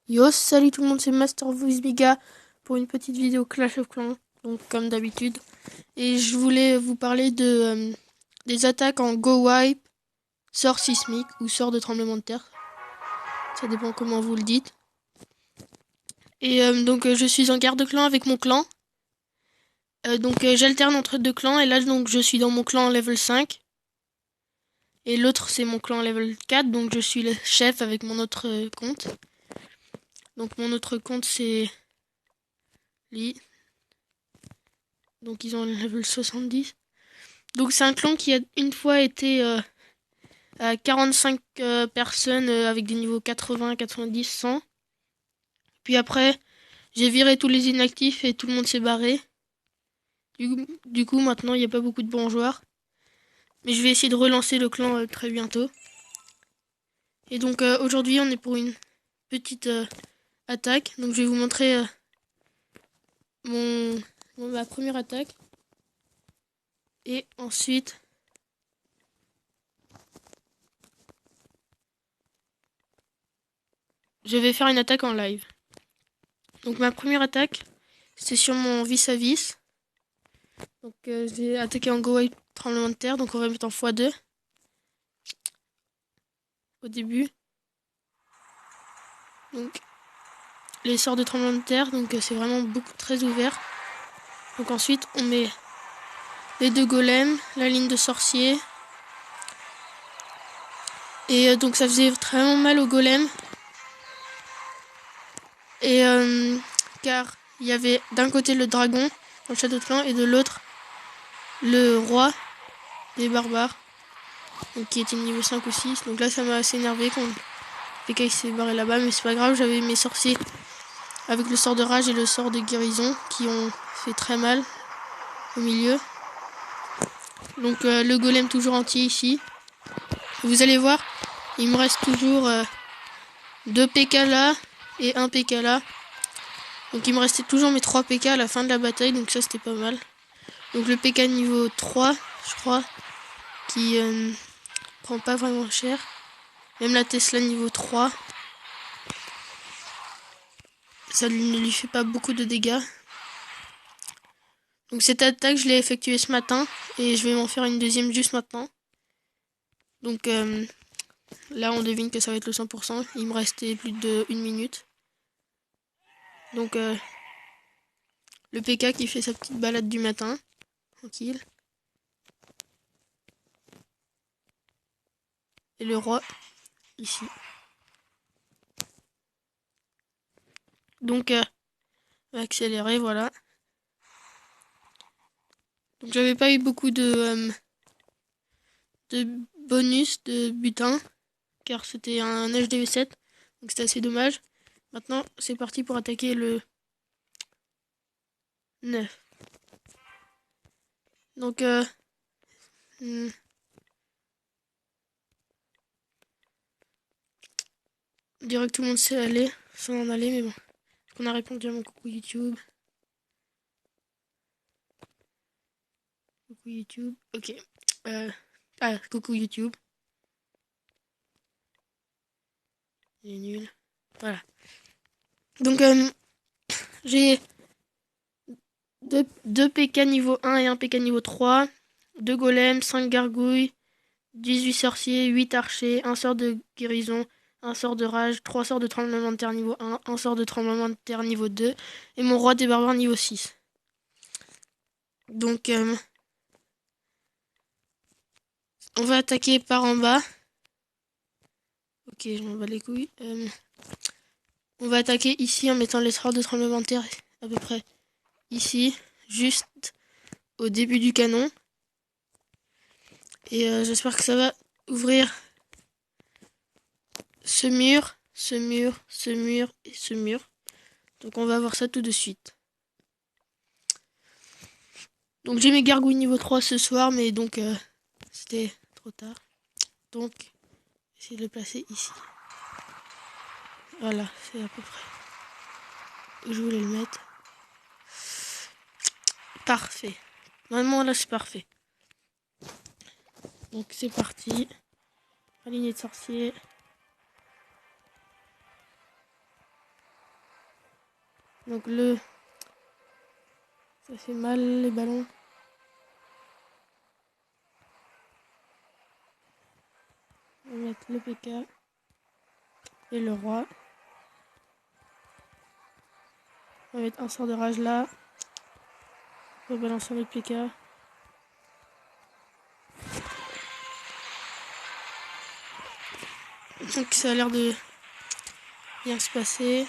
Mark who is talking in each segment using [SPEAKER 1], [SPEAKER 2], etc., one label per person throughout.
[SPEAKER 1] Yo, salut tout le monde, c'est Master Voice Biga pour une petite vidéo Clash of Clans, donc comme d'habitude. Et je voulais vous parler des attaques en Go Wipe, sort sismique ou sort de tremblement de terre. Ça dépend comment vous le dites. Et donc je suis en guerre de clan avec mon clan. J'alterne entre deux clans et là donc je suis dans mon clan level 5. Et l'autre c'est mon clan level 4, donc je suis le chef avec mon autre compte. Donc mon autre compte c'est Lee. Donc ils ont le level 70. Donc c'est un clan qui a une fois été à 45 personnes avec des niveaux 80, 90, 100. Puis après, j'ai viré tous les inactifs et tout le monde s'est barré. Du coup maintenant, il n'y a pas beaucoup de bons joueurs. Mais je vais essayer de relancer le clan très bientôt. Et donc aujourd'hui, on est pour une petite attaque. Donc je vais vous montrer ma première attaque. Et ensuite, je vais faire une attaque en live. Donc ma première attaque, c'est sur mon vis-à-vis. Donc j'ai attaqué en Go Wipe tremblement de terre, donc on va mettre en x2 au début. Donc les sorts de tremblement de terre, donc c'est vraiment très ouvert. Donc ensuite on met les deux golems, la ligne de sorcier. Et donc ça faisait vraiment mal aux golems. Et car il y avait d'un côté le dragon dans le château de clan et de l'autre le roi des barbares. Donc qui était niveau 5 ou 6. Donc là ça m'a assez énervé quand PK s'est barré là-bas, mais c'est pas grave, j'avais mes sorciers avec le sort de rage et le sort de guérison qui ont fait très mal au milieu. Donc le golem toujours entier ici. Vous allez voir, il me reste toujours 2 PK là et 1 PK là. Donc il me restait toujours mes 3 PK à la fin de la bataille, donc ça c'était pas mal. Donc le PK niveau 3, je crois, qui prend pas vraiment cher. Même la Tesla niveau 3, ça ne lui fait pas beaucoup de dégâts. Donc cette attaque, je l'ai effectuée ce matin et je vais m'en faire une deuxième juste maintenant. Donc là, on devine que ça va être le 100%. Il me restait plus de 1 minute. Donc le PK qui fait sa petite balade du matin, tranquille. Et le roi, ici. Donc on va accélérer, voilà. Donc j'avais pas eu beaucoup de bonus de butin, car c'était un HDV7, donc c'était assez dommage. Maintenant, c'est parti pour attaquer le 9. Donc, on dirait que tout le monde sait aller, sans en aller, mais bon. On a répondu à mon coucou YouTube. Coucou YouTube, ok. Coucou YouTube. Il est nul. Voilà. Donc, j'ai 2 PK niveau 1 et 1 PK niveau 3. 2 golems, 5 gargouilles, 18 sorciers, 8 archers, 1 sort de guérison, 1 sort de rage, 3 sorts de tremblement de terre niveau 1, 1 sort de tremblement de terre niveau 2, et mon roi des barbares niveau 6. Donc, on va attaquer par en bas. Ok, je m'en bats les couilles. On va attaquer ici en mettant les sorts de tremblement de terre à peu près ici, juste au début du canon. Et j'espère que ça va ouvrir ce mur, ce mur, ce mur et ce mur. Donc on va voir ça tout de suite. Donc j'ai mes gargouilles niveau 3 ce soir, mais donc c'était trop tard. Donc j'essaie de le placer ici. Voilà, c'est à peu près où je voulais le mettre. Parfait. Normalement là c'est parfait. Donc c'est parti. Aligné de sorcier. Donc ça fait mal les ballons. On va mettre le PK et le roi. On va mettre un sort de rage là. On va balancer le PK. Donc ça a l'air de bien se passer.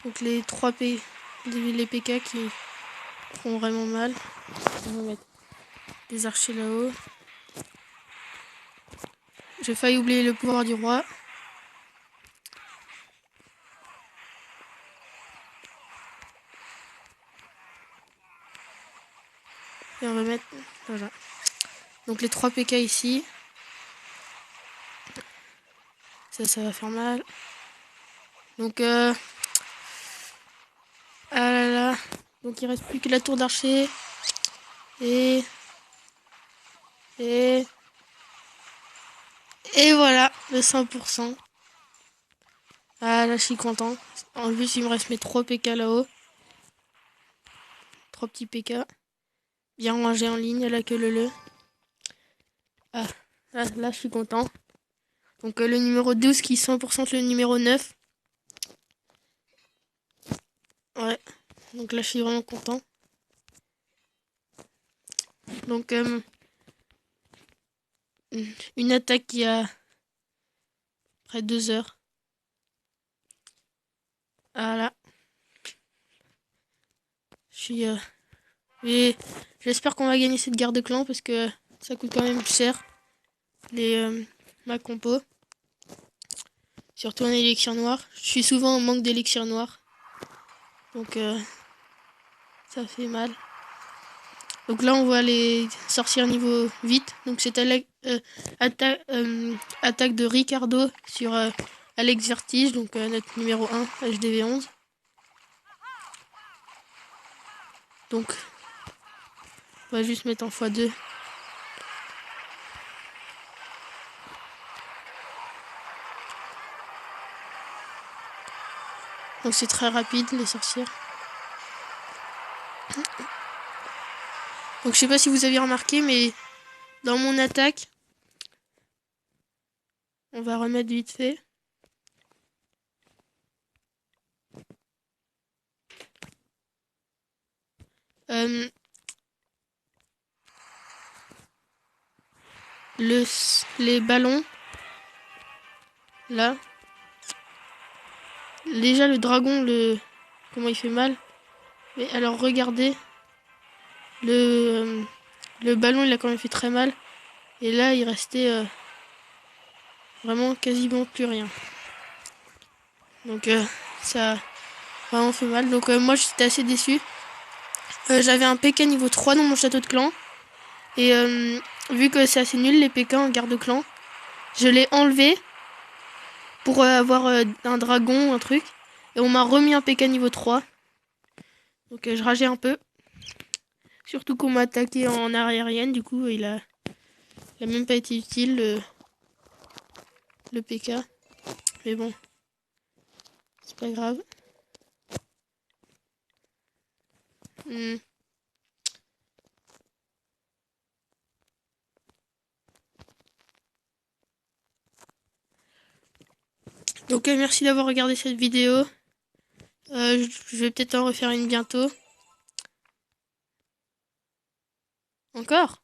[SPEAKER 1] Donc les 3 les PK qui font vraiment mal. On va mettre des archers là-haut. J'ai failli oublier le pouvoir du roi. Et on va mettre... Voilà. Donc les 3 PK ici. Ça va faire mal. Donc ah là là. Donc il reste plus que la tour d'archer. Et voilà, le 100%. Ah là, je suis content. En plus, il me reste mes 3 PK là-haut. 3 petits PK. Bien rangés en ligne, là que le. Ah, là, je suis content. Donc le numéro 12 qui 100% le numéro 9. Ouais. Donc là, je suis vraiment content. Donc une attaque qui a près de 2 heures. Voilà. Je suis... Et j'espère qu'on va gagner cette guerre de clan parce que ça coûte quand même cher. Ma compo. Surtout en élixir noir. Je suis souvent en manque d'élixir noir. Donc ça fait mal. Donc là on voit les sorcières niveau vite. Donc c'est attaque de Ricardo sur Alex Vertige. Donc notre numéro 1 HDV11. Donc on va juste mettre en x2. Donc c'est très rapide les sorcières. Donc je sais pas si vous avez remarqué, mais dans mon attaque, on va remettre vite fait. Les ballons, là. Déjà le dragon, comment il fait mal. Mais alors regardez, le ballon il a quand même fait très mal. Et là il restait vraiment quasiment plus rien. Donc ça a vraiment fait mal. Donc moi j'étais assez déçu. J'avais un PK niveau 3 dans mon château de clan. Et vu que c'est assez nul les PK en garde de clan, je l'ai enlevé pour avoir un dragon ou un truc. Et on m'a remis un PK niveau 3. Donc je rageais un peu. Surtout qu'on m'a attaqué en aérienne, du coup il a même pas été utile le PK. Mais bon, c'est pas grave. Donc merci d'avoir regardé cette vidéo. Je vais peut-être en refaire une bientôt. Encore?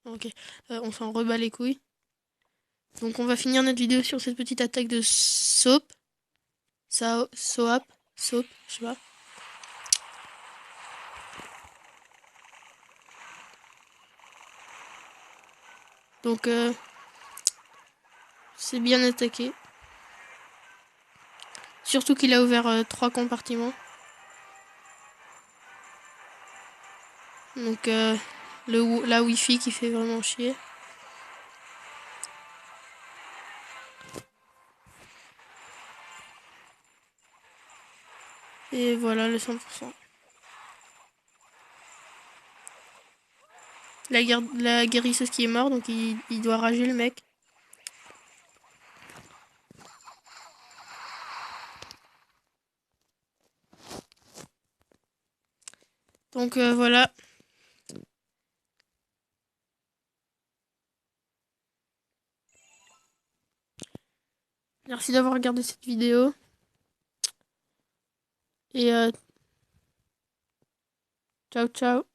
[SPEAKER 1] Ok. On s'en rebat les couilles. Donc on va finir notre vidéo sur cette petite attaque de Soap. Soap, je sais pas. Donc c'est bien attaqué. Surtout qu'il a ouvert 3 compartiments. Donc la Wi-Fi qui fait vraiment chier. Et voilà le 100%. La guérisseuse qui est morte, donc il doit rager le mec. Donc voilà. Merci d'avoir regardé cette vidéo. Et ciao ciao.